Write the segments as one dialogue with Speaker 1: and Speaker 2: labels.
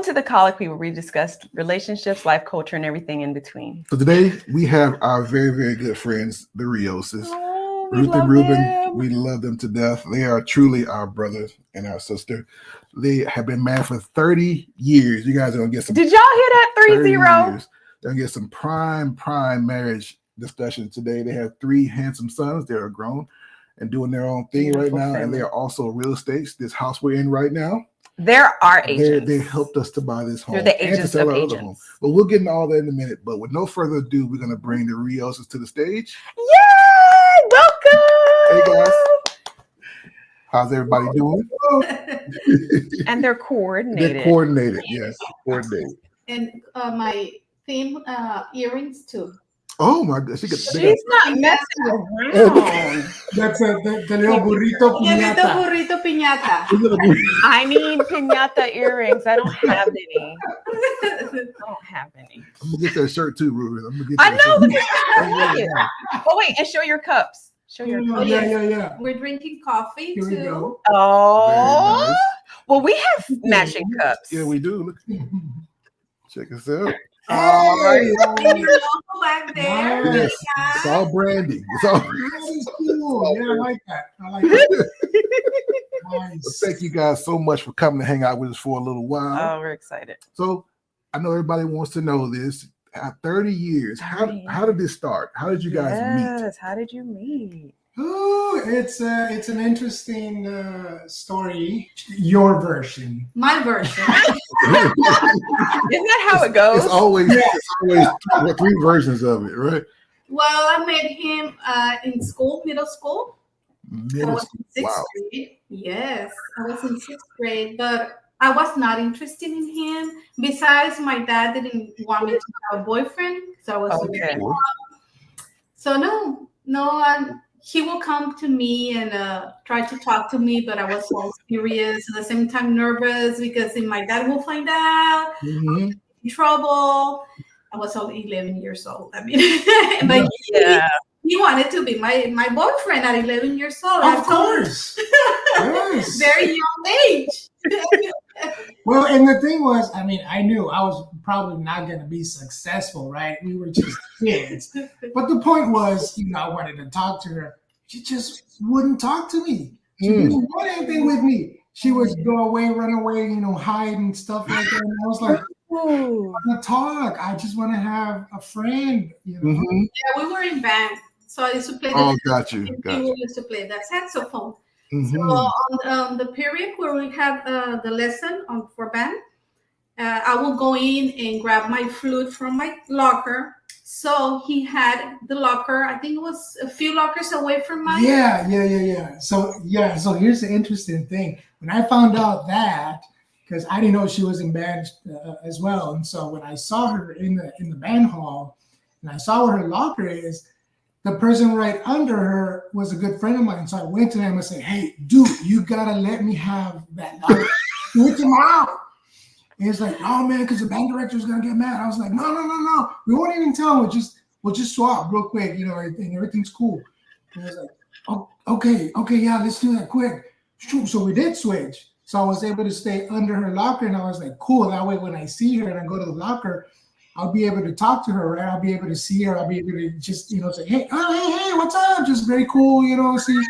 Speaker 1: to the colloquy where we discussed relationships, life, culture, and everything in between.
Speaker 2: So today we have our very, very good friends, the Rioses.
Speaker 1: Oh,
Speaker 2: Ruth and Ruben, we love them to death. They are truly our brother and our sister. They have been married for 30 years. You guys are going to get some.
Speaker 1: Did y'all hear that? 30?
Speaker 2: They're going to get some prime marriage discussion today. They have 3 handsome sons. They are grown and doing their own thing right now. Family. And they are also real estate. This house we're in right now.
Speaker 1: There are agents.
Speaker 2: They helped us to buy this home.
Speaker 1: They're the agents
Speaker 2: and to sell
Speaker 1: of
Speaker 2: our
Speaker 1: agents.
Speaker 2: other home. But we'll get into all that in a minute. But with no further ado, we're going to bring the Rioses to the stage.
Speaker 1: Yay! Welcome!
Speaker 2: Hey, guys. How's everybody doing?
Speaker 1: And they're coordinated.
Speaker 2: They're coordinated, yes. Coordinated.
Speaker 3: And my theme earrings, too.
Speaker 2: Oh, my God.
Speaker 1: She's not messing around.
Speaker 4: That's the little burrito piñata.
Speaker 3: Burrito piñata.
Speaker 1: I need piñata earrings. I don't have any. I'm
Speaker 2: going to get that shirt, too, Ruben. I'm gonna get
Speaker 1: I know. Look
Speaker 2: at
Speaker 1: that. Oh, wait. And show your cups. Show your cups.
Speaker 4: Yeah.
Speaker 3: We're drinking coffee,
Speaker 4: Here
Speaker 3: too.
Speaker 4: we go.
Speaker 1: Oh.
Speaker 2: Nice.
Speaker 1: Well, we have matching cups.
Speaker 2: Yeah, we do. Look. Check us out.
Speaker 4: Hey,
Speaker 3: Back there.
Speaker 2: Yes. It's all branding. It's all
Speaker 4: cool. Yeah, I like that. Nice.
Speaker 2: Thank you guys so much for coming to hang out with us for a little while.
Speaker 1: Oh, we're excited.
Speaker 2: So I know everybody wants to know this. 30 years. How did this start? How did you guys meet?
Speaker 1: Yes. How did you meet?
Speaker 4: Oh, it's an interesting story. Your version.
Speaker 3: My version.
Speaker 1: Isn't that how it goes?
Speaker 2: It's always 3 versions of it, right?
Speaker 3: Well, I met him in school, middle school. I was in 6th grade. Yes, I was in 6th grade, but I was not interested in him. Besides, my dad didn't want me to have a boyfriend, so I was very young. So no, he will come to me and try to talk to me, but I was so serious, at the same time nervous because if my dad will find out, I'm in trouble. I was only 11 years old. I mean, but he wanted to be my boyfriend at 11 years old.
Speaker 4: Of course.
Speaker 3: Yes. Very young age.
Speaker 4: Well, and the thing was, I mean, I knew I was probably not going to be successful, right? We were just kids. But the point was, I wanted to talk to her. She just wouldn't talk to me. She didn't want anything with me. She would go away, run away, hide and stuff like that. And I was like, I want to talk. I just want to have a friend,
Speaker 3: Yeah, we were in band. So I used to play
Speaker 2: got you.
Speaker 3: We used to play that saxophone. So on the period where we had the lesson for band, I will go in and grab my flute from my locker. So he had the locker. I think it was a few lockers away from mine.
Speaker 4: Yeah. So here's the interesting thing. When I found out that, because I didn't know she was in band as well, and so when I saw her in the band hall, and I saw where her locker is, the person right under her was a good friend of mine. So I went to him and said, "Hey, dude, you gotta let me have that locker. Do it tomorrow." And he's like, "Oh man, because the band director is gonna get mad." I was like, No. We won't even tell him. We'll just swap real quick, and everything's cool. And he was like, "Oh, okay, yeah, let's do that quick." So we did switch. So I was able to stay under her locker, and I was like, "Cool." That way, when I see her and I go to the locker, I'll be able to talk to her, right? I'll be able to see her. I'll be able to just, say, hey, what's up? Just very cool, see,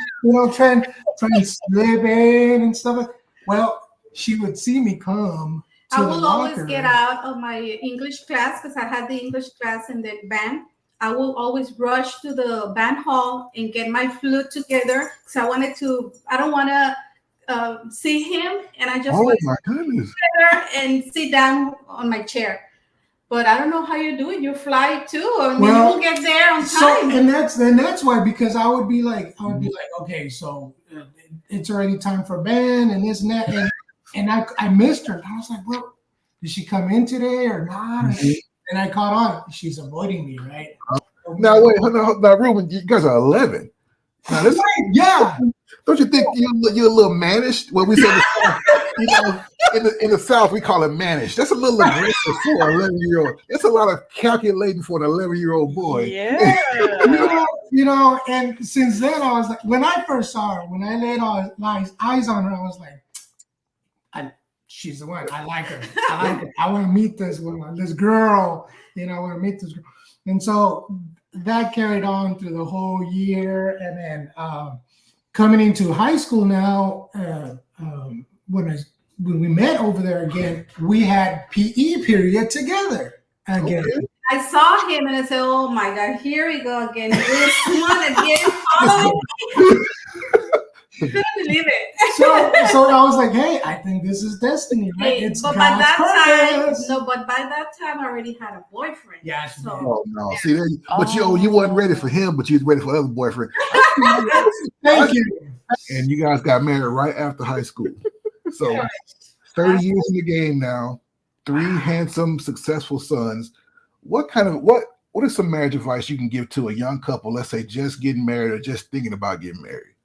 Speaker 4: trying to slip in and stuff like that. Well, she would see me come.
Speaker 3: I will always get out of my English class because I had the English class in the band. I will always rush to the band hall and get my flute together because I don't want to see him. And I just want to and sit down on my chair. But I don't know how you do it. You fly too, or you will get there on time.
Speaker 4: So, and that's why, because I would be like, okay, so it's already time for band and this and that, and I missed her. I was like, well, did she come in today or not? And I caught on. She's avoiding me, right?
Speaker 2: Now wait, now Ruben, you guys are 11. Now, this,
Speaker 4: yeah.
Speaker 2: Don't you think you're a little managed? Well, we say in the South we call it managed. That's a little aggressive for an 11-year-old. That's a lot of calculating for an 11-year-old boy.
Speaker 1: Yeah.
Speaker 4: And since then I was like, when I first saw her, when I laid eyes on her, I was like, she's the one. I like her. I like her. I want to meet this woman, this girl. I want to meet this girl. And so that carried on through the whole year. And then coming into high school now, when we met over there again, we had PE period together again.
Speaker 2: Okay.
Speaker 3: I saw him and I said, "Oh my God, here we go again. This one again." Couldn't believe it.
Speaker 4: So I was like, "Hey, I think this is destiny, right? It's
Speaker 3: but
Speaker 4: God's
Speaker 3: by that
Speaker 4: purpose."
Speaker 3: time, by that time, I already had a boyfriend.
Speaker 4: Yeah.
Speaker 3: So,
Speaker 2: Oh no! See, but you wasn't ready for him, but you was ready for other boyfriend.
Speaker 4: Thank you.
Speaker 2: And you guys got married right after high school. So 30 years in the game now, 3 handsome, successful sons. What is some marriage advice you can give to a young couple, let's say just getting married or just thinking about getting married?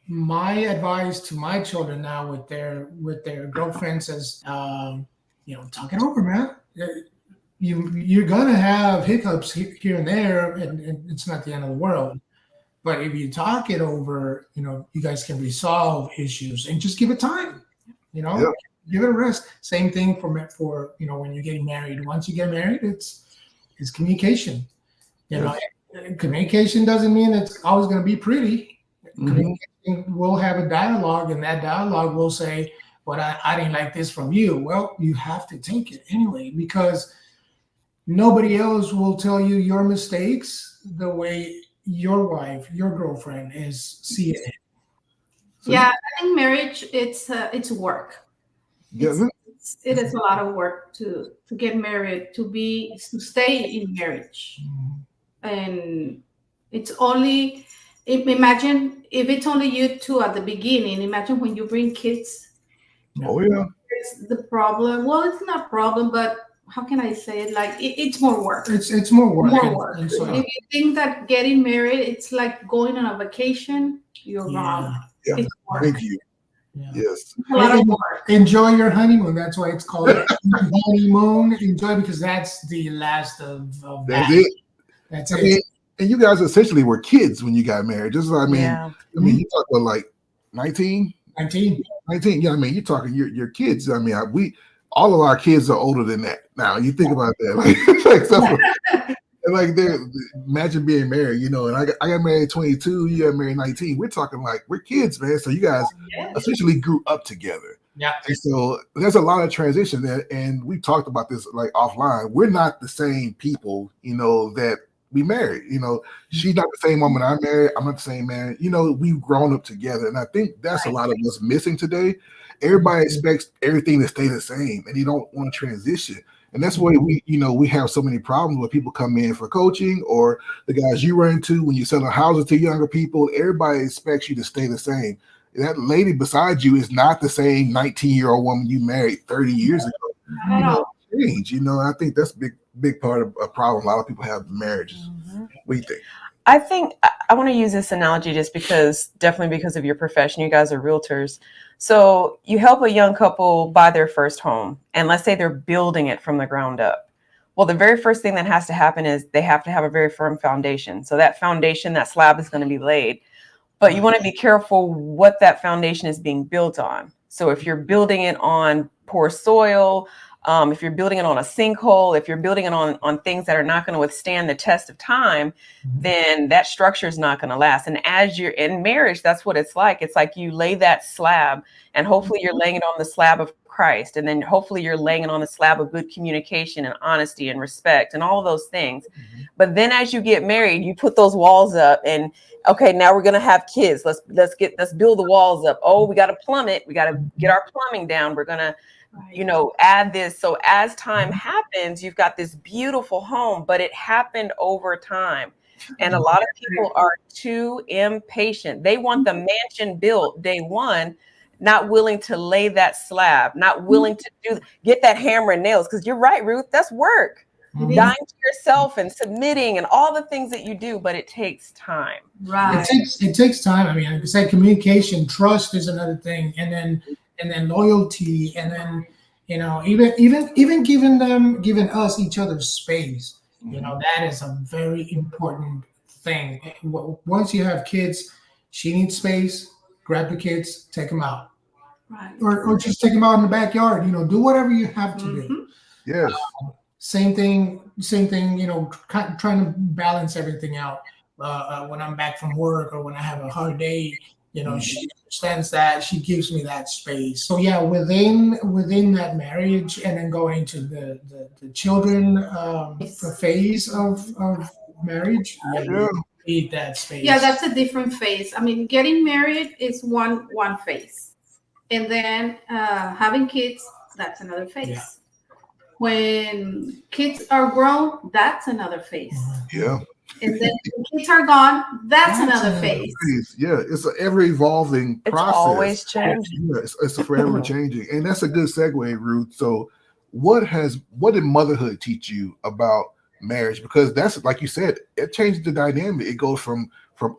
Speaker 4: My advice to my children now with their girlfriends is, talk it over, man. You're gonna have hiccups here and there, and it's not the end of the world. But if you talk it over, you guys can resolve issues and just give it time. Give it a rest. Same thing for when you're getting married. Once you get married, it's communication. Communication doesn't mean it's always going to be pretty. Communication will have a dialogue, and that dialogue will say, "But I didn't like this from you." Well, you have to take it anyway, because nobody else will tell you your mistakes the way your wife, your girlfriend is seeing it.
Speaker 3: I think marriage it's work. It is a lot of work to get married, to stay in marriage. And it's only, imagine if it's only you two at the beginning. Imagine when you bring kids.
Speaker 2: Oh yeah,
Speaker 3: it's the problem. Well, it's not a problem, but how can I say it? Like it's more work.
Speaker 4: It's more work.
Speaker 3: More work. And so, if you think that getting married, it's like going on a vacation, you're wrong.
Speaker 2: Yeah.
Speaker 3: It's work.
Speaker 2: Thank you. Yeah. Yes.
Speaker 3: A lot of work.
Speaker 4: Enjoy your honeymoon. That's why it's called honeymoon. Enjoy, because that's the last of
Speaker 2: that's
Speaker 4: that.
Speaker 2: it.
Speaker 4: That's it.
Speaker 2: And you guys essentially were kids when you got married. Just I mean, you talk about like 19.
Speaker 4: 19.
Speaker 2: Yeah, I mean, you're talking your kids. I mean, all of our kids are older than that. Now you think about that, like they're imagine being married, and I got married at 22, you got married at 19. We're talking like we're kids, man. So you guys essentially grew up together. Yeah. And so there's a lot of transition there, and we talked about this like offline. We're not the same people, that we married. She's not the same woman I married. I'm not the same man. We've grown up together, and I think that's a lot of what's missing today. Everybody expects everything to stay the same, and you don't want to transition. And that's why we have so many problems when people come in for coaching, or the guys you run into when you're selling houses to younger people. Everybody expects you to stay the same. That lady beside you is not the same 19-year-old woman you married 30 years ago. Change. I think that's a big part of a problem a lot of people have in marriages. What do you think?
Speaker 1: I think I want to use this analogy just definitely because of your profession. You guys are realtors. So you help a young couple buy their first home, and let's say they're building it from the ground up. Well, the very first thing that has to happen is they have to have a very firm foundation. So that foundation, that slab is going to be laid. But you want to be careful what that foundation is being built on. So if you're building it on poor soil, if you're building it on a sinkhole, if you're building it on things that are not going to withstand the test of time, then that structure is not going to last. And as you're in marriage, that's what it's like. It's like you lay that slab, and hopefully you're laying it on the slab of Christ. And then hopefully you're laying it on the slab of good communication and honesty and respect and all of those things. But then as you get married, you put those walls up, and okay, now we're going to have kids. Let's build the walls up. Oh, we got to plumb it. We got to get our plumbing down. We're going to, add this. So as time happens, you've got this beautiful home, but it happened over time. And a lot of people are too impatient. They want the mansion built day one, not willing to lay that slab, not willing to get that hammer and nails. Because you're right, Ruth, that's work. Dying to yourself and submitting and all the things that you do, but it takes time.
Speaker 3: Right.
Speaker 4: It takes time. I mean, like I said, communication, trust is another thing, and then loyalty, and then even giving us each other space. That is a very important thing. Once you have kids, she needs space. Grab the kids, take them out.
Speaker 3: Right.
Speaker 4: or just take them out in the backyard. Do whatever you have to do.
Speaker 2: Yes.
Speaker 4: Same thing. Trying to balance everything out. When I'm back from work or when I have a hard day, she understands that. She gives me that space. So yeah, within that marriage, and then going into the children phase of marriage,
Speaker 2: Yeah.
Speaker 4: need that space.
Speaker 3: Yeah, that's a different phase. I mean, getting married is one phase, and then having kids, that's another phase.
Speaker 4: Yeah.
Speaker 3: When kids are grown, that's another phase.
Speaker 2: Yeah.
Speaker 3: And then when kids are gone, that's another phase.
Speaker 2: Yeah, it's an ever evolving process.
Speaker 1: It's always changing.
Speaker 2: Yeah, it's forever changing, and that's a good segue, Ruth. So, what did motherhood teach you about marriage? Because that's, like you said, it changed the dynamic. It goes from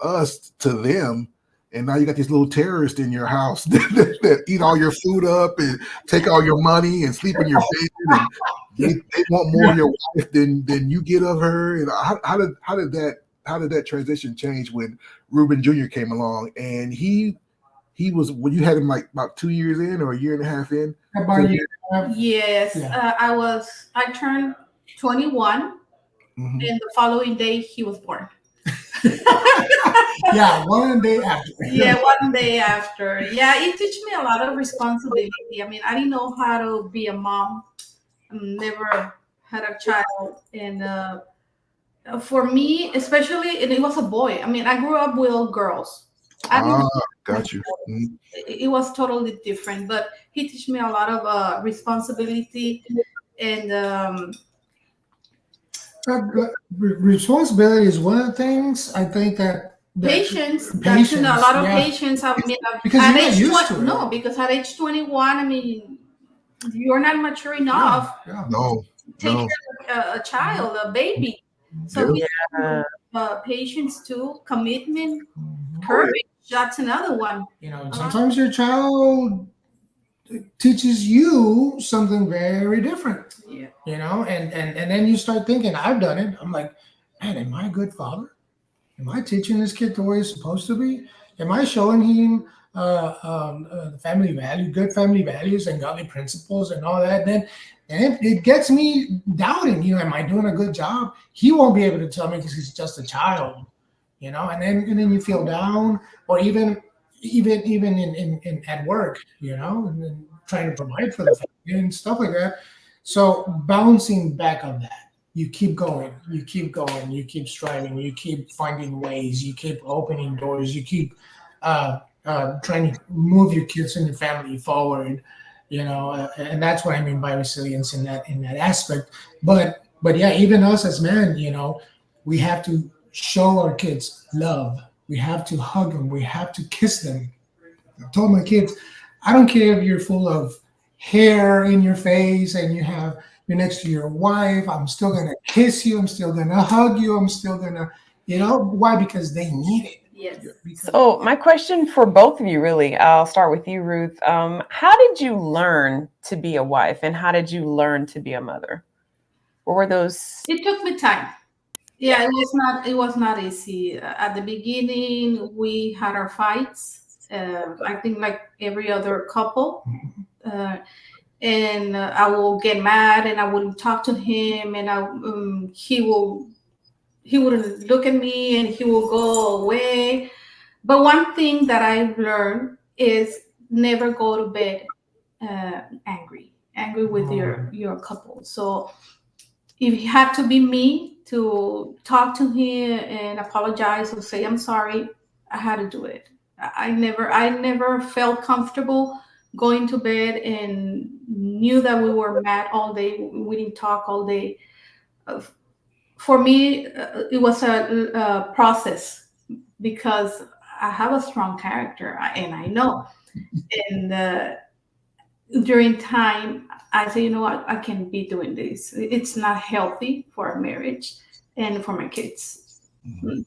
Speaker 2: us to them, and now you got these little terrorists in your house that eat all your food up and take all your money and sleep in your bed, and they want more of your wife than you get of her. And how did that transition change when Ruben Jr. came along? And he was, when you had him like about 2 years in or a year and a half in?
Speaker 4: About a year and a half.
Speaker 3: Yes,
Speaker 4: Yeah.
Speaker 3: I turned 21, and the following day he was born.
Speaker 4: Yeah, one day after.
Speaker 3: Yeah, one day after. Yeah, it teach me a lot of responsibility. I mean, I didn't know how to be a mom. Never had a child, and for me, especially, and it was a boy. I mean, I grew up with all girls.
Speaker 2: Got you. Mm-hmm.
Speaker 3: It was totally different, but he teach me a lot of responsibility and
Speaker 4: responsibility is one of the things I think that
Speaker 3: patience.
Speaker 4: Patience,
Speaker 3: A lot of
Speaker 4: yeah.
Speaker 3: patience. I mean,
Speaker 4: Because
Speaker 3: at
Speaker 4: you're not
Speaker 3: age
Speaker 4: used to it.
Speaker 3: no, because at age 21, I mean, you're not mature enough
Speaker 4: Yeah.
Speaker 2: No.
Speaker 3: take care of a child, a baby. So we have patience too, commitment, courage. That's another one.
Speaker 4: Sometimes your child teaches you something very different.
Speaker 3: Yeah.
Speaker 4: And then you start thinking, I've done it. I'm like, man, am I a good father? Am I teaching this kid the way it's supposed to be? Am I showing him good family values and godly principles and all that? And it gets me doubting, am I doing a good job? He won't be able to tell me because he's just a child, and then you feel down, or even in at work, and then trying to provide for the family and stuff like that. So bouncing back on that, you keep going, you keep striving, you keep finding ways, you keep opening doors, you keep trying to move your kids and your family forward, and that's what I mean by resilience in that aspect. But yeah, even us as men, we have to show our kids love. We have to hug them. We have to kiss them. I told my kids, I don't care if you're full of hair in your face and you're next to your wife. I'm still gonna kiss you. I'm still gonna hug you. I'm still gonna, why? Because they need it.
Speaker 3: Yes.
Speaker 1: So my question for both of you, really, I'll start with you, Ruth. How did you learn to be a wife, and how did you learn to be a mother? What were those?
Speaker 3: It took me time. Yeah, it was not easy. At the beginning, we had our fights. I think like every other couple. And I will get mad and I wouldn't talk to him, and he wouldn't look at me and he will go away. But one thing that I've learned is never go to bed angry with your couple. So if it had to be me to talk to him and apologize or say I'm sorry, I had to do it. I never felt comfortable going to bed and knew that we were mad all day. We didn't talk all day. For me, it was a process because I have a strong character, and I know. And during time, I say, what, I can't be doing this. It's not healthy for our marriage and for my kids.
Speaker 2: Mm-hmm.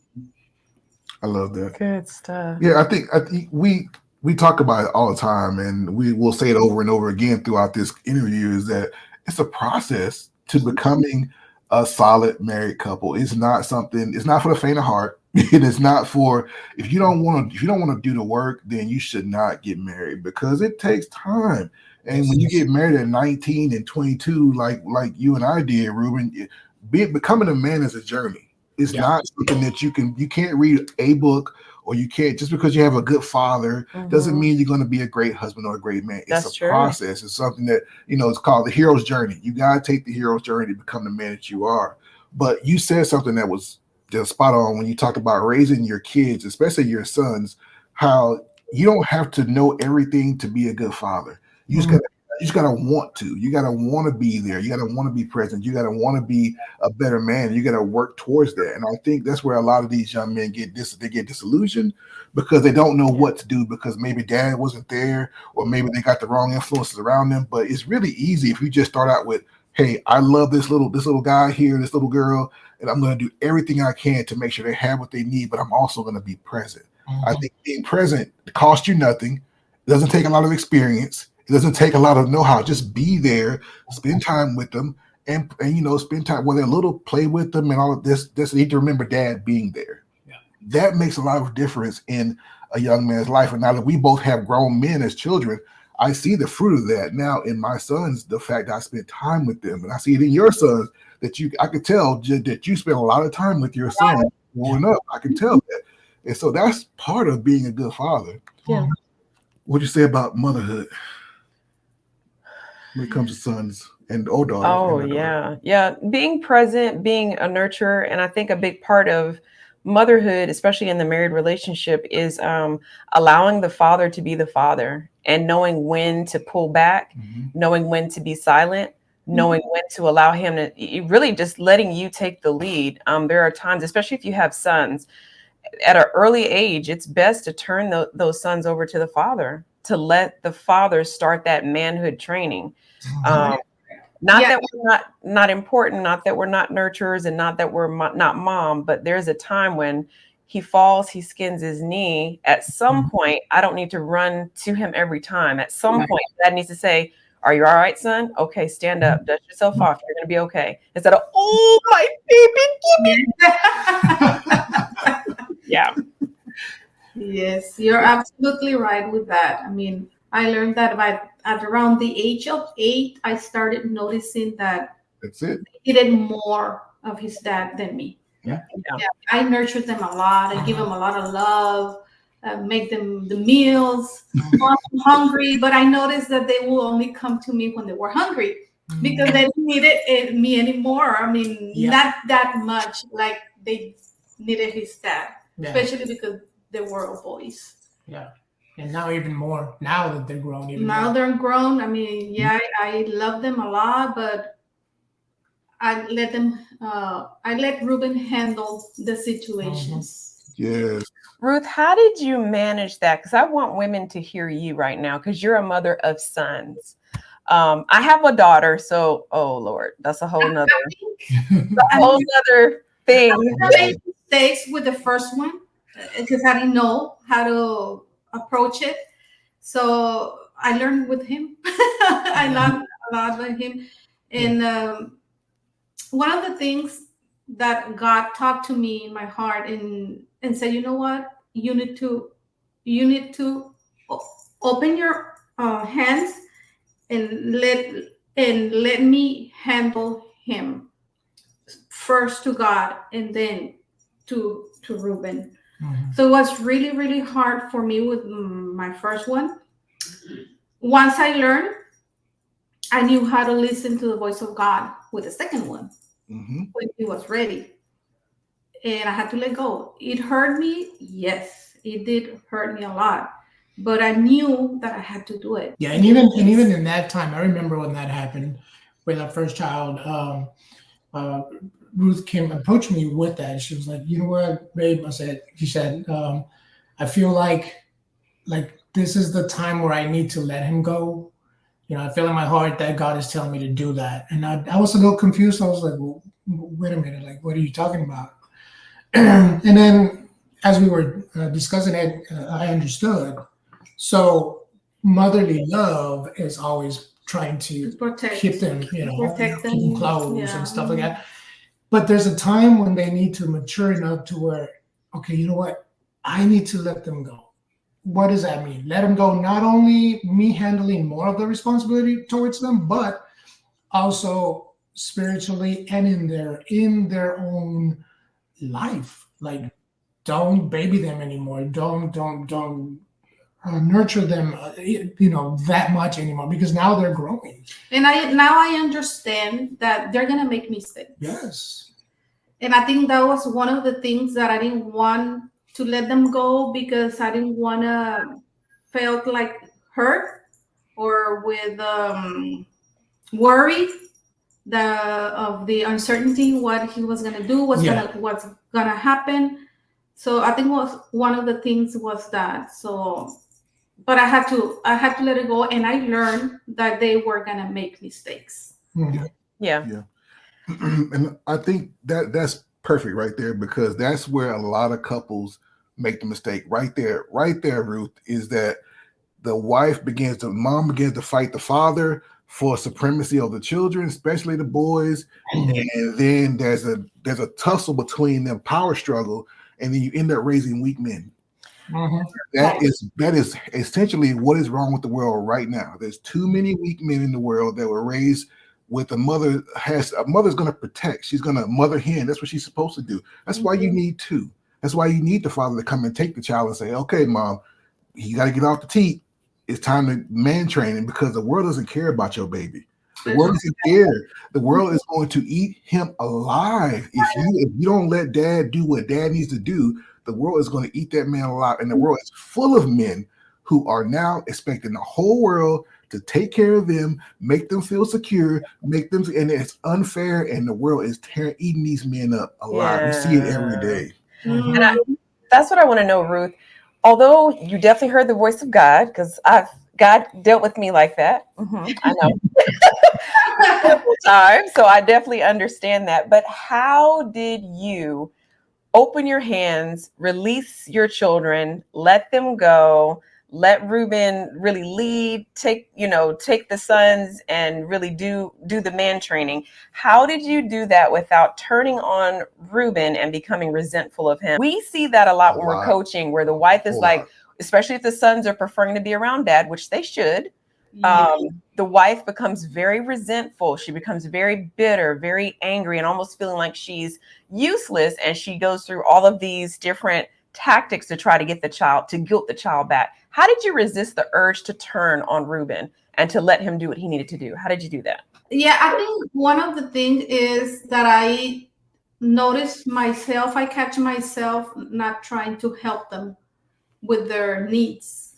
Speaker 2: I love that.
Speaker 1: Good stuff.
Speaker 2: Yeah, I think we talk about it all the time, and we will say it over and over again throughout this interview, is that it's a process to becoming a solid married couple. It's not for the faint of heart. It is not for, if you don't want to do the work, then you should not get married, because it takes time. And when you get married at 19 and 22, like you and I did, Ruben, becoming a man is a journey. It's not something that you can't read a book, or you can't, just because you have a good father doesn't mean you're going to be a great husband or a great man. It's a process. It's something that, it's called the hero's journey. You got to take the hero's journey to become the man that you are. But you said something that was just spot on when you talked about raising your kids, especially your sons, how you don't have to know everything to be a good father. You just gotta want to. You gotta want to be there. You gotta want to be present. You gotta want to be a better man. You gotta work towards that. And I think that's where a lot of these young men get disillusioned, because they don't know what to do, because maybe dad wasn't there, or maybe they got the wrong influences around them. But it's really easy if you just start out with, hey, I love this little guy here, this little girl, and I'm going to do everything I can to make sure they have what they need, but I'm also going to be present. I think being present costs you nothing. It doesn't take a lot of experience. It doesn't take a lot of know-how. Just be there, spend time with them, and spend time when they're little, play with them, and all of this. Just need to remember dad being there. Yeah. That makes a lot of difference in a young man's life. And now that we both have grown men as children, I see the fruit of that now in my sons, the fact that I spent time with them. And I see it in your sons, that I could tell that you spend a lot of time with your son growing up. I can tell that. And so that's part of being a good father.
Speaker 1: Yeah.
Speaker 2: What'd you say about motherhood when it comes to sons and daughters?
Speaker 1: Oh, yeah. Yeah. Being present, being a nurturer. And I think a big part of motherhood, especially in the married relationship, is allowing the father to be the father, and knowing when to pull back, knowing when to be silent, knowing when to allow him to, really just letting you take the lead. There are times, especially if you have sons, at an early age, it's best to turn those sons over to the father, to let the father start that manhood training. That we're not important, not that we're not nurturers, and not that we're not mom, but there's a time when he falls, he skins his knee. At some point, I don't need to run to him every time. At some point, dad needs to say, "Are you all right, son? Okay, stand up, dust yourself off. You're gonna be okay." Instead of, "Oh, my baby, give me." Yeah.
Speaker 3: Yes, you're absolutely right with that. I mean, I learned that at around the age of 8, I started noticing that
Speaker 2: he
Speaker 3: needed more of his dad than me.
Speaker 2: Yeah.
Speaker 3: I nurtured them a lot. I give them a lot of love, make them the meals. I'm hungry, but I noticed that they will only come to me when they were hungry, because they didn't need me anymore. I mean, not that much like they needed his dad, especially because they were all boys.
Speaker 4: Yeah. And now even more, now that they're grown.
Speaker 3: They're grown. I mean, I love them a lot, but I let Ruben handle the situations.
Speaker 2: Yes.
Speaker 1: Ruth, how did you manage that? Because I want women to hear you right now, because you're a mother of sons. I have a daughter, so oh Lord, that's a whole nother thing.
Speaker 3: I made mistakes with the first one because I didn't know how to approach it. So I learned with him. I learned a lot with him. And one of the things that God talked to me in my heart and said, you know what, you need to open your hands and let me handle him first to God and then to Ruben. So it was really, really hard for me with my first one. Once I learned, I knew how to listen to the voice of God with the second one when he was ready. And I had to let go. It hurt me. Yes, it did hurt me a lot. But I knew that I had to do it.
Speaker 4: Yeah, and even in that time, I remember when that happened with our first child. Ruth came and approached me with that. She was like, "You know what, babe?" She said, "I feel like this is the time where I need to let him go. You know, I feel in my heart that God is telling me to do that." And I was a little confused. I was like, "Well, wait a minute. Like, what are you talking about?" And then as we were discussing it, I understood. So motherly love is always trying to keep them, keep them close and stuff like that. But there's a time when they need to mature enough to where, okay, you know what? I need to let them go. What does that mean? Let them go, not only me handling more of the responsibility towards them, but also spiritually and in their own life. Like, don't baby them anymore. Don't nurture them, that much anymore, because now they're growing.
Speaker 3: And I understand that they're gonna make mistakes.
Speaker 4: Yes.
Speaker 3: And I think that was one of the things that I didn't want to let them go, because I didn't want to felt like hurt or with worry of the uncertainty, what he was gonna do, what's gonna happen. So I think was one of the things was that. So, but I had to let it go, and I learned that they were gonna make mistakes.
Speaker 4: Mhm.
Speaker 1: Yeah.
Speaker 2: And I think that's perfect right there, because that's where a lot of couples make the mistake right there, Ruth, is that the mom begins to fight the father for supremacy of the children, especially the boys. And then there's a tussle between them, power struggle, and then you end up raising weak men. That is essentially what is wrong with the world right now. There's too many weak men in the world that were raised with a mother's going to protect. She's going to mother hen. That's what she's supposed to do. That's why you need two. That's why you need the father to come and take the child and say, okay, mom, you got to get off the teat. It's time to man train him, because the world doesn't care about your baby. The world doesn't care. The world is going to eat him alive. If you don't let dad do what dad needs to do, the world is going to eat that man alive. And the world is full of men who are now expecting the whole world to take care of them, make them feel secure, and it's unfair. And the world is eating these men up alive. We see it every day.
Speaker 1: And that's what I want to know, Ruth. Although you definitely heard the voice of God, because God dealt with me like that. I know. Several times. So I definitely understand that. But how did you open your hands, release your children, let them go, let Ruben really lead, take the sons and really do the man training? How did you do that without turning on Ruben and becoming resentful of him? We see that a lot when we're coaching, where the wife is like, especially if the sons are preferring to be around dad, which they should. The wife becomes very resentful. She becomes very bitter, very angry, and almost feeling like she's useless. And she goes through all of these different tactics to try to get guilt the child back. How did you resist the urge to turn on Ruben and to let him do what he needed to do? How did you do that?
Speaker 3: Yeah, I think one of the things is that I notice myself, I catch myself not trying to help them with their needs,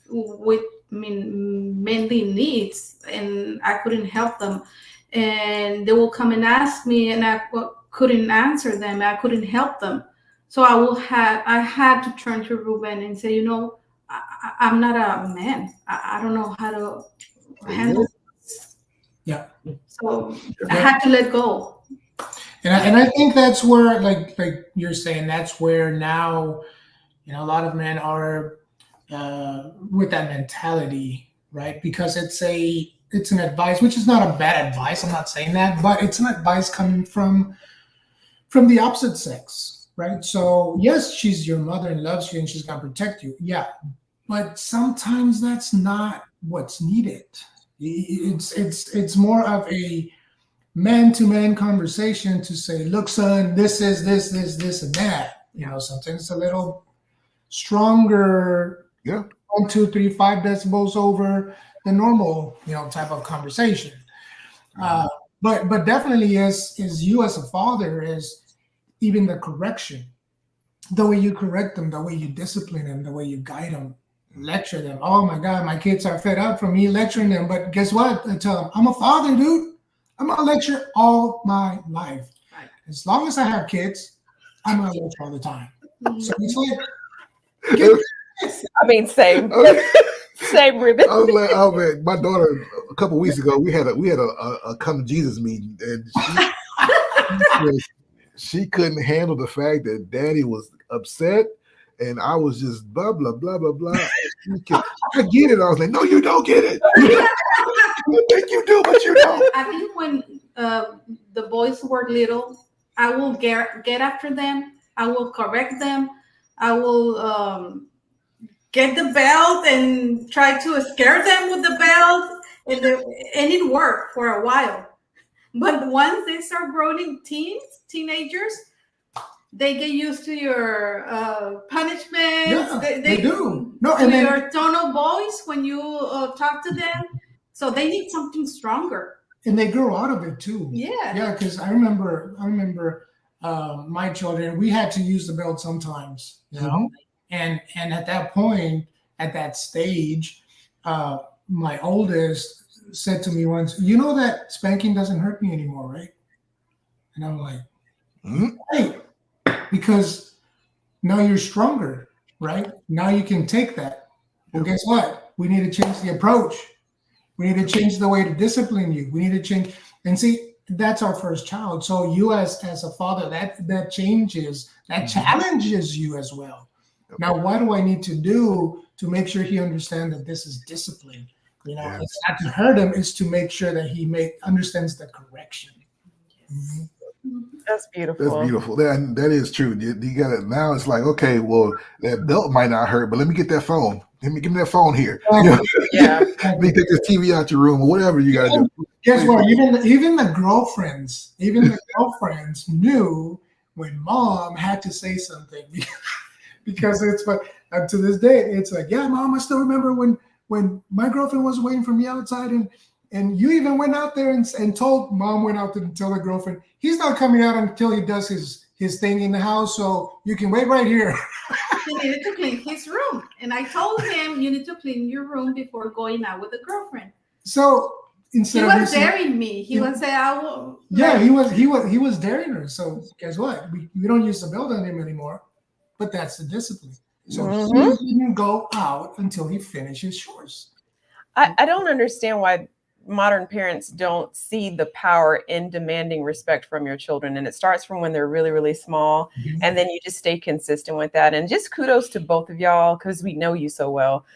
Speaker 3: mainly needs, and I couldn't help them. And they will come and ask me, and I couldn't answer them. I couldn't help them. So I had to turn to Ruben and say, I'm not a man. I don't know how to handle this.
Speaker 4: Yeah.
Speaker 3: So I had to let go.
Speaker 4: And I think that's where, like you're saying, that's where now, a lot of men are with that mentality, right? Because it's an advice, which is not a bad advice. I'm not saying that, but it's an advice coming from the opposite sex, right? So yes, she's your mother and loves you, and she's gonna protect you. Yeah, but sometimes that's not what's needed. It's more of a man-to-man conversation to say, look, son, this is this, and that. Sometimes it's a little stronger.
Speaker 2: Yeah.
Speaker 4: 1, 2, 3, 5 decibels over the normal, type of conversation. But definitely as you as a father, is even the correction, the way you correct them, the way you discipline them, the way you guide them, lecture them. Oh my God, my kids are fed up from me lecturing them. But guess what? I tell them, I'm a father, dude. I'm gonna lecture all my life.
Speaker 3: Right.
Speaker 4: As long as I have kids, I'm gonna lecture all the time. So it's like,
Speaker 1: Same. Same, Ruben.
Speaker 2: I was like, oh man, my daughter a couple of weeks ago, we had a come to Jesus meeting, and she couldn't handle the fact that daddy was upset, and I was just blah blah blah blah blah. I get it. I was like, no, you don't get it. You think you do, but you don't.
Speaker 3: I think when the boys were little, I will get after them. I will correct them. I will get the belt and try to scare them with the belt, and it worked for a while. But once they start growing teenagers, they get used to your punishments.
Speaker 4: Yeah, they do.
Speaker 3: No, and your tone of voice when you talk to them. So they need something stronger.
Speaker 4: And they grow out of it too.
Speaker 3: Yeah.
Speaker 4: Yeah, because I remember my children, we had to use the belt sometimes, you know. And at that point, at that stage, my oldest said to me once, "You know that spanking doesn't hurt me anymore, right?" And I'm like, "Right." Because now you're stronger, right? Now you can take that. Well, guess what? We need to change the approach. We need to change the way to discipline you. We need to change. And see, that's our first child. So you as a father, that changes, that challenges you as well. Now, what do I need to do to make sure he understands that this is discipline? You know, it's not to hurt him, it's to make sure that he understands the correction.
Speaker 1: That's beautiful.
Speaker 2: That's beautiful. That is true. You got it. Now it's like, okay, well, that belt might not hurt, but let me get that phone. Give me that phone here.
Speaker 1: Yeah.
Speaker 2: Let me take this TV out your room or whatever you got to do.
Speaker 4: Guess what? Even the girlfriends knew when mom had to say something because it's like to this day it's like, yeah, mom, I still remember when my girlfriend was waiting for me outside and you even went out there and told mom went out to tell her girlfriend he's not coming out until he does his thing in the house, so you can wait right here.
Speaker 3: He needed to clean his room, and I told him you need to clean your room before going out with a girlfriend.
Speaker 4: So instead
Speaker 3: he was daring me. He would say, "I will."
Speaker 4: Yeah, he was daring her. So guess what? We don't use the belt on him anymore, but that's the discipline. So he didn't go out until he finishes chores.
Speaker 1: I don't understand why modern parents don't see the power in demanding respect from your children. And it starts from when they're really, really small. And then you just stay consistent with that. And just kudos to both of y'all, because we know you so well.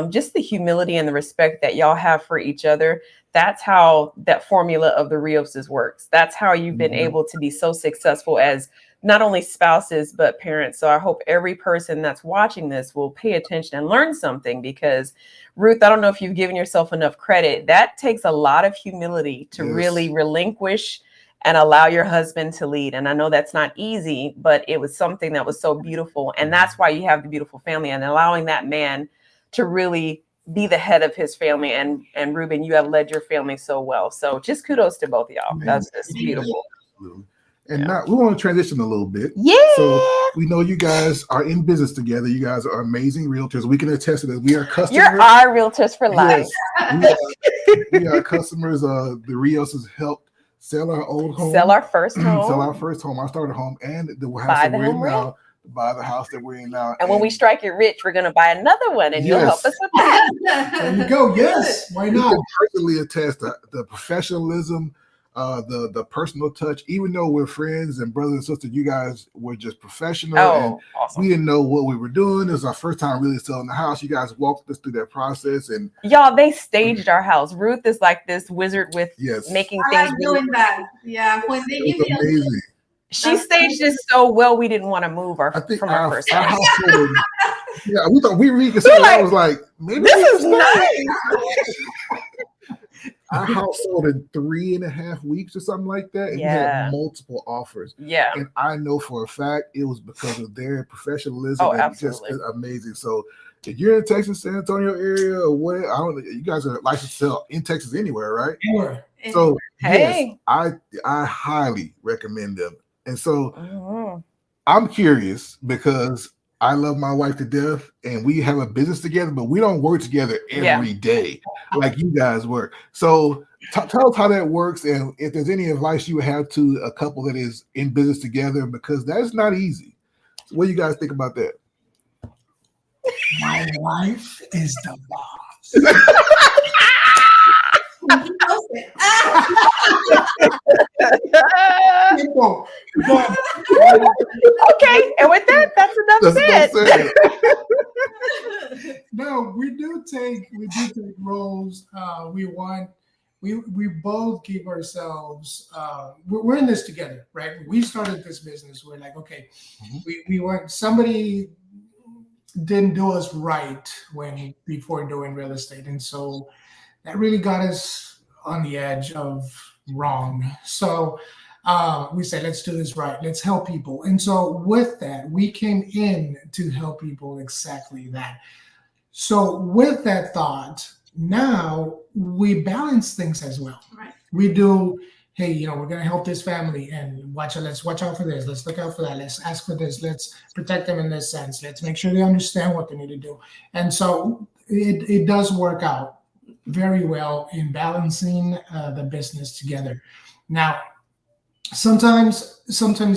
Speaker 1: Just the humility and the respect that y'all have for each other. That's how that formula of the Rioses works. That's how you've been able to be so successful as not only spouses, but parents. So I hope every person that's watching this will pay attention and learn something, because Ruth, I don't know if you've given yourself enough credit. That takes a lot of humility to really relinquish and allow your husband to lead. And I know that's not easy, but it was something that was so beautiful. And that's why you have the beautiful family, and allowing that man to really be the head of his family. And Ruben, you have led your family so well. So just kudos to both of y'all. That's just beautiful.
Speaker 2: Absolutely. And now we want to transition a little bit.
Speaker 1: Yeah.
Speaker 2: So we know you guys are in business together. You guys are amazing realtors. We can attest to this. We are customers.
Speaker 1: You're our realtors for life.
Speaker 2: Yes, we are customers. The Rios has helped sell our old home.
Speaker 1: Sell our first home.
Speaker 2: Sell our first home, our starter home, and the house that we're in now. Buy the house that we're in now.
Speaker 1: And when we strike it rich, we're going to buy another one, and you'll help us with that.
Speaker 4: There you go. Yes. Why not?
Speaker 2: We can personally attest to the professionalism, the personal touch. Even though we're friends and brothers and sisters, you guys were just professional. And
Speaker 1: awesome.
Speaker 2: We didn't know what we were doing. It was our first time really selling the house. You guys walked us through that process, and
Speaker 1: y'all, they staged our house. Ruth is like this wizard with making things.
Speaker 3: Doing that. Yeah, when they give me
Speaker 2: amazing.
Speaker 1: She staged it so well, we didn't want to move our first house.
Speaker 2: Yeah, we thought we reconsidered. I was like, maybe
Speaker 1: this is nice.
Speaker 2: Our house sold in 3.5 weeks or something like that. And we had multiple offers.
Speaker 1: Yeah.
Speaker 2: And I know for a fact it was because of their professionalism.
Speaker 1: Oh, absolutely.
Speaker 2: Just amazing. So if you're in Texas, San Antonio area, or what, I don't know, you guys are licensed to sell in Texas anywhere, right?
Speaker 4: Anywhere.
Speaker 2: So yes, I highly recommend them. And so I'm curious because I love my wife to death and we have a business together, but we don't work together every day like you guys work. So tell us how that works, and if there's any advice you would have to a couple that is in business together, because that's not easy. So what do you guys think about that?
Speaker 4: My wife is the boss.
Speaker 1: Okay, and with that, that's enough said.
Speaker 4: No, we do take roles. We both give ourselves. We're in this together, right? We started this business. We're like, okay, we want somebody didn't do us right before doing real estate, and so that really got us on the edge of wrong. So we said, let's do this right. Let's help people. And so with that, we came in to help people exactly that. So with that thought, now we balance things as well.
Speaker 3: Right.
Speaker 4: We do, hey, we're going to help this family and let's watch out for this. Let's look out for that. Let's ask for this. Let's protect them in this sense. Let's make sure they understand what they need to do. And so it does work out very well in balancing the business together. Now, sometimes,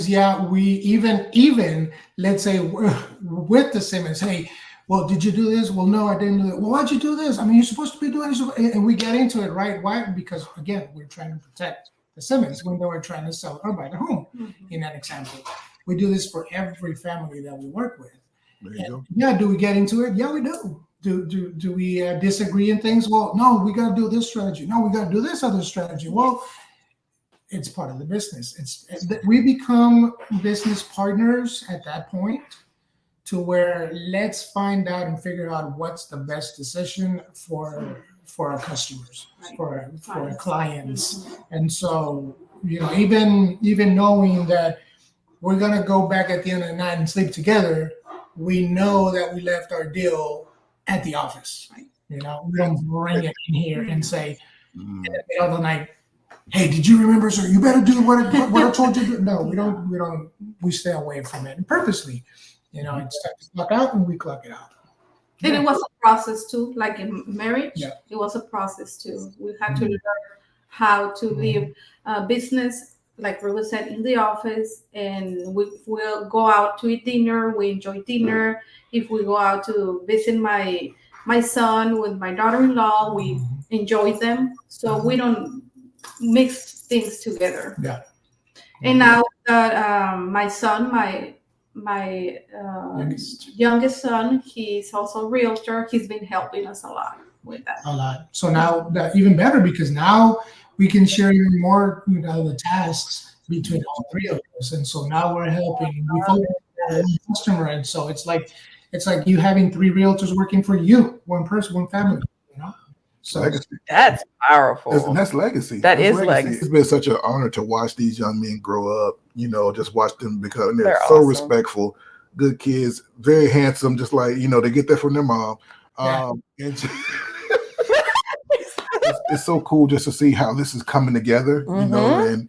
Speaker 4: yeah, we even let's say with the Simmons, hey, well, did you do this? Well, no, I didn't do it. Well, why'd you do this? I mean, you're supposed to be doing this. And we get into it, right? Why? Because, again, we're trying to protect the Simmons when they were trying to sell or buy the home, in that example. We do this for every family that we work with.
Speaker 2: There you go.
Speaker 4: Yeah, do we get into it? Yeah, we do. Do we disagree in things? Well, no, we got to do this strategy. No, we got to do this other strategy. Well, it's part of the business. We become business partners at that point, to where let's find out and figure out what's the best decision for our customers, for our clients. And so, even knowing that we're gonna go back at the end of the night and sleep together, we know that we left our deal at the office. We don't bring it in here and say in the middle of the night, hey, did you remember, sir? You better do what I told you to do. No, we don't. We stay away from it, and purposely. It's time to clock out, and we clock it out.
Speaker 3: And it was a process too, like in marriage.
Speaker 4: Yeah.
Speaker 3: It was a process too. We had to learn how to live business, like Ruben said, in the office, and we'll go out to eat dinner. We enjoy dinner. If we go out to visit my son with my daughter-in-law, we enjoy them. So we don't mix things together.
Speaker 4: Yeah.
Speaker 3: And now that my son, my youngest son, he's also a realtor. He's been helping us a lot with that.
Speaker 4: A lot. So now that even better, because now we can share even more, the tasks between all three of us. And so now we're helping. We focus on one customer, and so it's like you having three realtors working for you, one person, one family. So
Speaker 2: legacy.
Speaker 1: That's powerful.
Speaker 2: That's legacy.
Speaker 1: That's legacy.
Speaker 2: It's been such an honor to watch these young men grow up, just watch them because they're so
Speaker 1: awesome.
Speaker 2: Respectful, good kids, very handsome, just like, they get that from their mom. And it's so cool just to see how this is coming together, and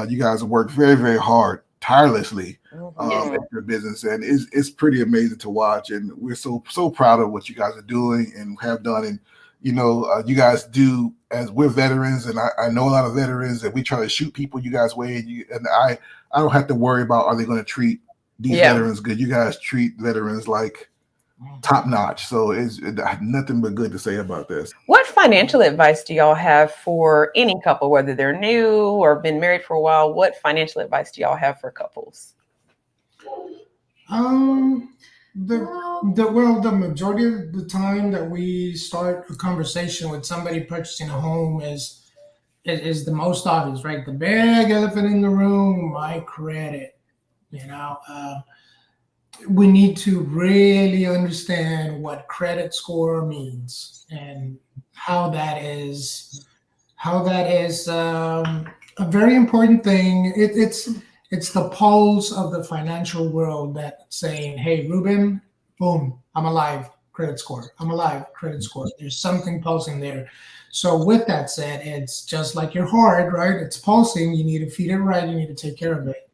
Speaker 2: you guys work very, very hard, tirelessly at your business. And it's pretty amazing to watch. And we're so proud of what you guys are doing and have done. And you guys do, as we're veterans, and I know a lot of veterans, that we try to shoot people you guys way, and I don't have to worry about, are they going to treat these veterans good? You guys treat veterans like top notch. So it's nothing but good to say about this.
Speaker 1: What financial advice do y'all have for any couple, whether they're new or been married for a while? What financial advice do y'all have for couples?
Speaker 4: The majority of the time that we start a conversation with somebody purchasing a home is the most obvious, right? The big elephant in the room, my credit. We need to really understand what credit score means and how that is a very important thing. It's the pulse of the financial world that saying, hey, Ruben, boom, I'm alive, credit score. I'm alive, credit score. There's something pulsing there. So with that said, it's just like your heart, right? It's pulsing. You need to feed it right. You need to take care of it.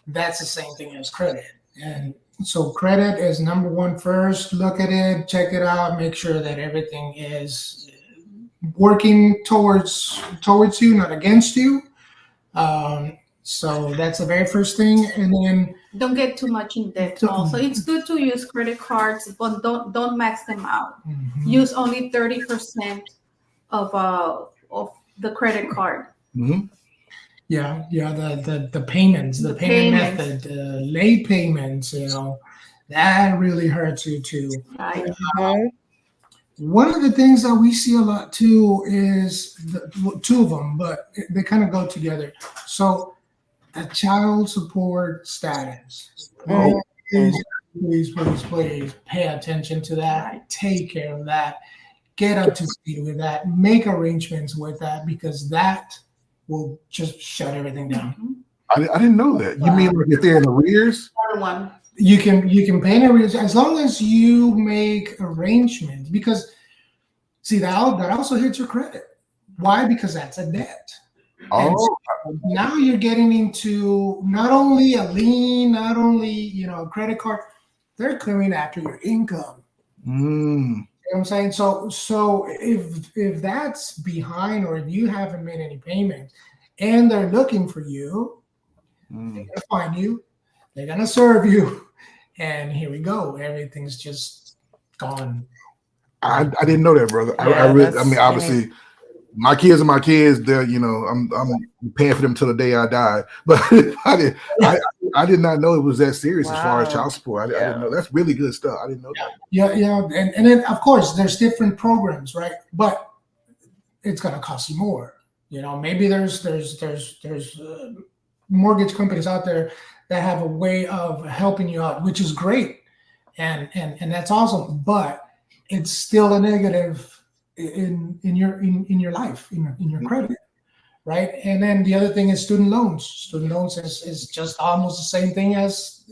Speaker 4: That's the same thing as credit. And so credit is number one first. Look at it, check it out, make sure that everything is working towards you, not against you. So that's the very first thing. And then
Speaker 3: don't get too much in debt. Also, it's good to use credit cards, but don't max them out.
Speaker 4: Mm-hmm.
Speaker 3: Use only 30% of the credit card.
Speaker 2: Mm-hmm.
Speaker 4: Yeah, the payments, the payment method, late payments, that really hurts you too.
Speaker 3: Right.
Speaker 4: One of the things that we see a lot too is two of them, but they kind of go together. So the child support status. please pay attention to that. Take care of that. Get up to speed with that. Make arrangements with that, because that will just shut everything down.
Speaker 2: I didn't know that. You mean like if they're in arrears?
Speaker 3: One.
Speaker 4: You can pay an arrears as long as you make arrangements, because see that also hits your credit. Why? Because that's a debt. And
Speaker 2: Oh,
Speaker 4: so now you're getting into not only a lien, not only a credit card, they're coming after your income.
Speaker 2: mm,
Speaker 4: You know what I'm saying? So if that's behind, or if you haven't made any payments and they're looking for you, they're gonna find you, they're gonna serve you, and here we go. Everything's just gone.
Speaker 2: I didn't know that, brother.
Speaker 1: Yeah,
Speaker 2: I mean,
Speaker 1: that's
Speaker 2: obviously, my kids are my kids. They're, I'm paying for them till the day I die. But I did not know it was that serious as far as
Speaker 1: Wow.
Speaker 2: child support. I didn't know. That's really good stuff. I didn't know that.
Speaker 4: Yeah, and then of course there's different programs, right? But it's gonna cost you more. Maybe there's mortgage companies out there that have a way of helping you out, which is great, and that's awesome. But it's still a negative in your life, in your credit, right? And then the other thing is student loans. Student loans is just almost the same thing as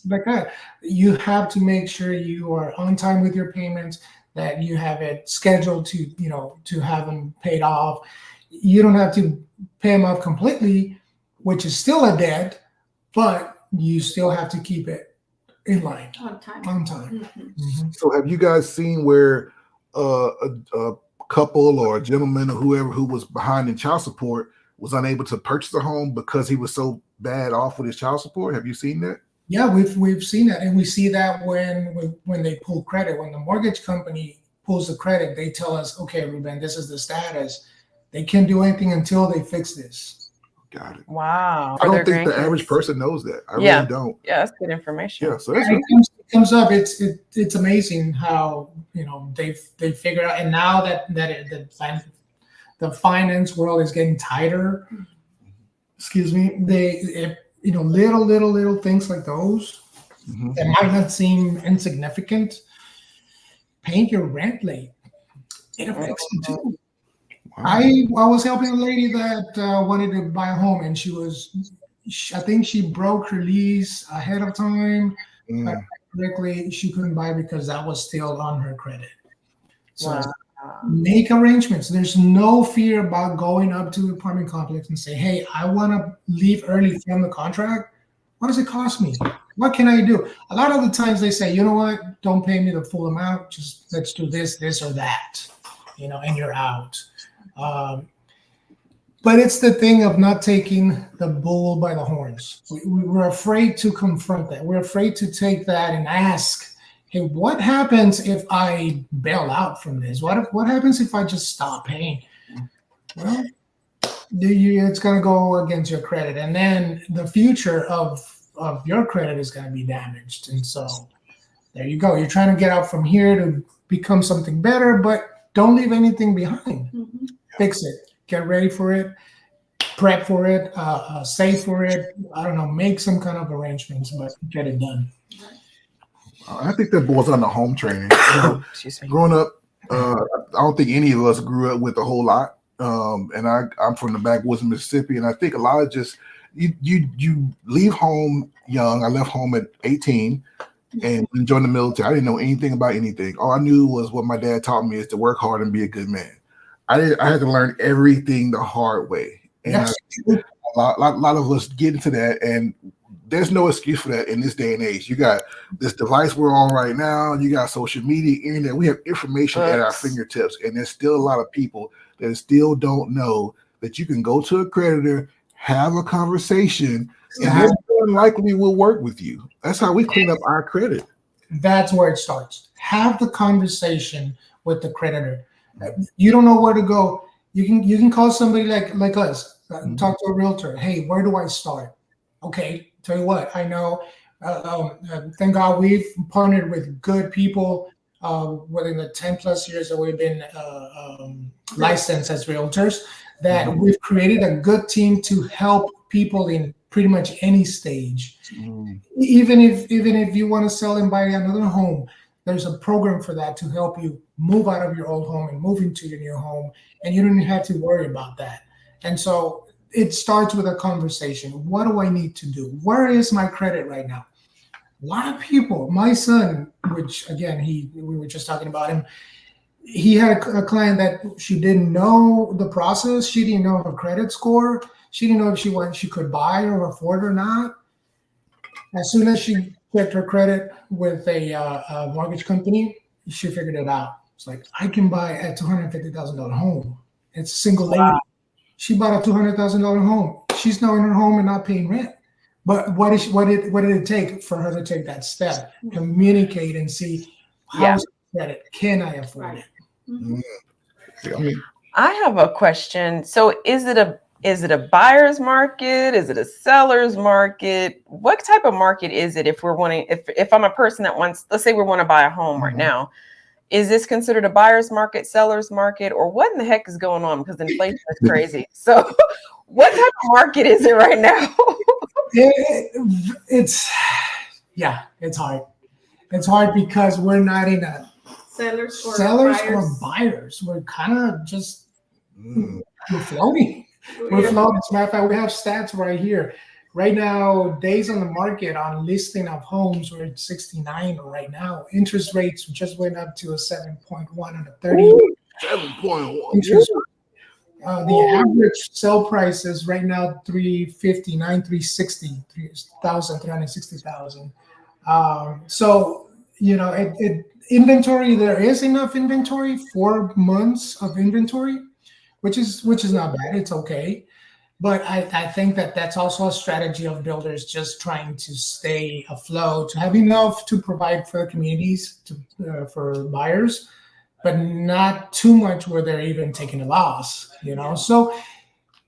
Speaker 4: like that. You have to make sure you are on time with your payments, that you have it scheduled to have them paid off. You don't have to pay them off completely, which is still a debt, but you still have to keep it in line,
Speaker 3: On time.
Speaker 4: Mm-hmm.
Speaker 2: So, have you guys seen where a couple or a gentleman or whoever who was behind in child support was unable to purchase a home because he was so bad off with his child support? Have you seen that?
Speaker 4: Yeah, we've seen that, and we see that when they pull credit, when the mortgage company pulls the credit, they tell us, okay, Ruben, this is the status. They can't do anything until they fix this.
Speaker 2: Got it.
Speaker 1: Wow.
Speaker 2: I don't think the average person knows that. I really don't.
Speaker 1: Yeah, that's good information.
Speaker 2: Yeah, so that's
Speaker 4: It comes up. It's amazing how they figure out, and now that the finance world is getting tighter. Excuse me. Little things like those that might not seem insignificant. Paying your rent late, it affects you too. Wow. I was helping a lady that wanted to buy a home, and I think she broke her lease ahead of time. Correctly, she couldn't buy because that was still on her credit. So make arrangements. There's no fear about going up to the apartment complex and say, hey, I want to leave early from the contract. What does it cost me? What can I do? A lot of the times they say, you know what, don't pay me the full amount. Just let's do this or that, and you're out. But it's the thing of not taking the bull by the horns. We're afraid to confront that. We're afraid to take that and ask, hey, what happens if I bail out from this? What happens if I just stop paying? Well, it's going to go against your credit, and then the future of your credit is going to be damaged. And so there you go. You're trying to get out from here to become something better, but don't leave anything behind. Fix it. Get ready for it. Prep for it. Save for it. I don't know. Make some kind of arrangements, but get it done.
Speaker 2: I think that boils down to home training. Growing up, I don't think any of us grew up with a whole lot. And I'm from the backwoods of Mississippi, and I think a lot of just you leave home young. I left home at 18 and joined the military. I didn't know anything about anything. All I knew was what my dad taught me is to work hard and be a good man. I had to learn everything the hard way. And yes. a lot of us get into that, and there's no excuse for that in this day and age. You got this device we're on right now. You got social media, internet. We have information at our fingertips, and there's still a lot of people that still don't know that you can go to a creditor, have a conversation, and they likely will work with you. That's how we clean up our credit.
Speaker 4: That's where it starts. Have the conversation with the creditor. You don't know where to go. You can call somebody like us. Talk to a realtor. Hey, where do I start? Okay, tell you what, I know. Thank God we've partnered with good people within the 10 plus years that we've been licensed as realtors, that we've created a good team to help people in pretty much any stage.
Speaker 2: Mm.
Speaker 4: Even if you want to sell and buy another home, there's a program for that to help you move out of your old home and move into your new home, and you don't even have to worry about that. And so it starts with a conversation. What do I need to do? Where is my credit right now? A lot of people, my son, which again, we were just talking about him, he had a client that she didn't know the process. She didn't know her credit score. She didn't know if she could buy or afford or not. As soon as she checked her credit with a mortgage company, she figured it out. It's like, I can buy a $250,000 home. It's a single lady.
Speaker 1: Wow.
Speaker 4: She bought a $200,000 home. She's now in her home and not paying rent. But what did it take for her to take that step? Communicate and see how's credit. Can I afford it?
Speaker 3: Mhm.
Speaker 2: I mean,
Speaker 1: I have a question. So is it a buyer's market? Is it a seller's market? What type of market is it if I'm a person that wants, let's say we want to buy a home right now, is this considered a buyer's market, seller's market, or what in the heck is going on? Because inflation is crazy. So what type of market is it right now?
Speaker 4: It's hard. It's hard because we're not in a
Speaker 3: Sellers
Speaker 4: or buyers. We're kind of just we're floating. We're floating. As a matter of fact, we have stats right here. Right now, days on the market on listing of homes, we're at 69 right now. Interest rates just went up to a 7.1 and a 30.
Speaker 2: 7.1.
Speaker 4: Interest rate. The average sell price is right now 359, 360, 360,000. So inventory, there is enough inventory, 4 months of inventory, which is not bad. It's okay. But I think that's also a strategy of builders just trying to stay afloat, to have enough to provide for communities, for buyers, but not too much where they're even taking a loss, So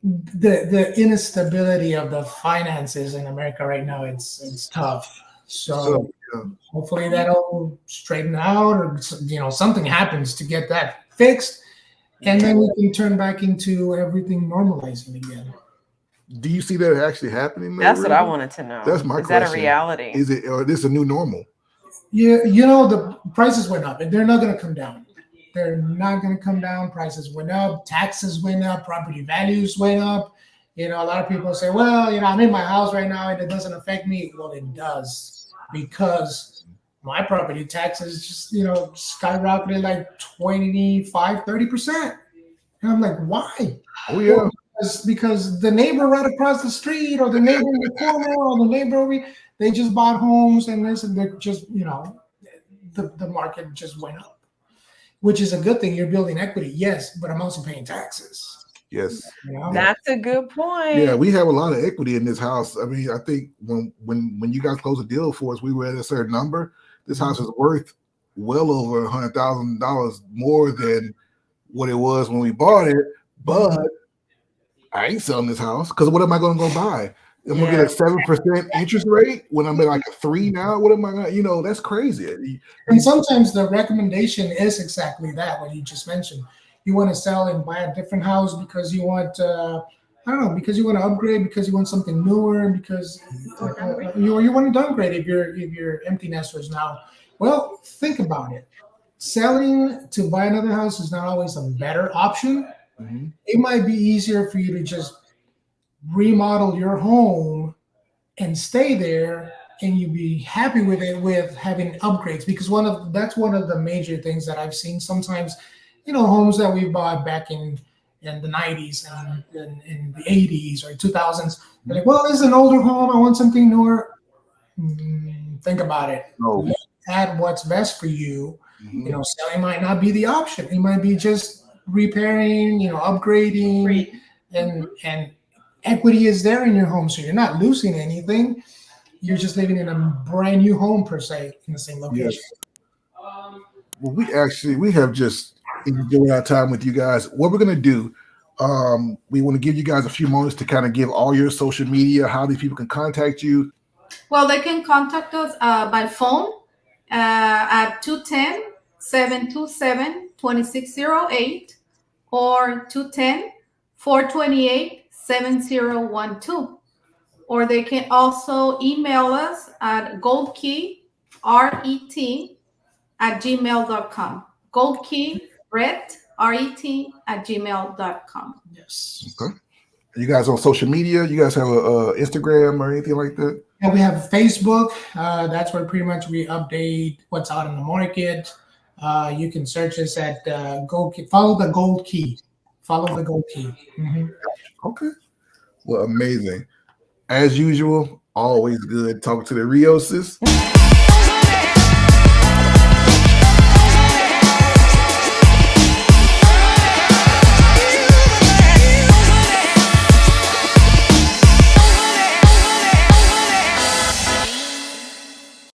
Speaker 4: the instability of the finances in America right now, it's tough. So hopefully that'll straighten out, or something happens to get that fixed, and then we can turn back into everything normalizing again.
Speaker 2: Do you see that actually happening?
Speaker 1: That's what I wanted to know.
Speaker 2: That's my
Speaker 1: question. Is that a reality?
Speaker 2: Is it, or is this a new normal?
Speaker 4: Yeah, the prices went up, and they're not going to come down. They're not going to come down. Prices went up, taxes went up, property values went up. A lot of people say, well, I'm in my house right now and it doesn't affect me. Well, it does, because my property taxes just, skyrocketed like 25, 30%. And I'm like, why?
Speaker 2: Oh, yeah.
Speaker 4: Well, because the neighbor right across the street, or the neighbor in the corner, or the neighbor over, they just bought homes, and they're just, the market just went up, which is a good thing. You're building equity, yes, but I'm also paying taxes.
Speaker 2: Yes.
Speaker 1: That's a good point.
Speaker 2: Yeah, we have a lot of equity in this house. I mean, I think when you guys closed a deal for us, we were at a certain number. This house is worth well over $100,000 more than what it was when we bought it. But I ain't selling this house, because what am I going to go buy? I'm going to get a 7% interest rate when I'm at like a 3 now. What am I going to, that's crazy.
Speaker 4: And sometimes the recommendation is exactly that, what you just mentioned. You want to sell and buy a different house because you want, because you want to upgrade, because you want something newer, because you want to downgrade if you're empty nesters now. Well, think about it. Selling to buy another house is not always a better option. Mm-hmm. It might be easier for you to just remodel your home and stay there, and you be happy with it, with having upgrades, because that's one of the major things that I've seen sometimes. Homes that we bought back in the 90s and in the 80s or 2000s, they're like, well, this is an older home, I want something newer. Think about it. Look at what's best for you. Mm-hmm. Selling might not be the option. It might be just repairing, upgrading, and equity is there in your home, so you're not losing anything. You're just living in a brand new home, per se, in the same location.
Speaker 2: Yes. Well, we have just enjoyed our time with you guys. What we're going to do, we want to give you guys a few moments to kind of give all your social media, how these people can contact you.
Speaker 3: Well, they can contact us by phone at 210-727-2608 or 210-428-7012. or they can also email us at goldkeyret@gmail.com. goldkeyret@gmail.com.
Speaker 4: Yes.
Speaker 2: Okay. You guys on social media? You guys have a Instagram or anything like that?
Speaker 4: Yeah, we have Facebook. That's where pretty much we update what's out in the market. You can search us at Gold Key. Follow the Gold Key. Follow the Gold Key. Mm-hmm.
Speaker 2: Okay. Well, amazing. As usual, always good talking to the Rioses.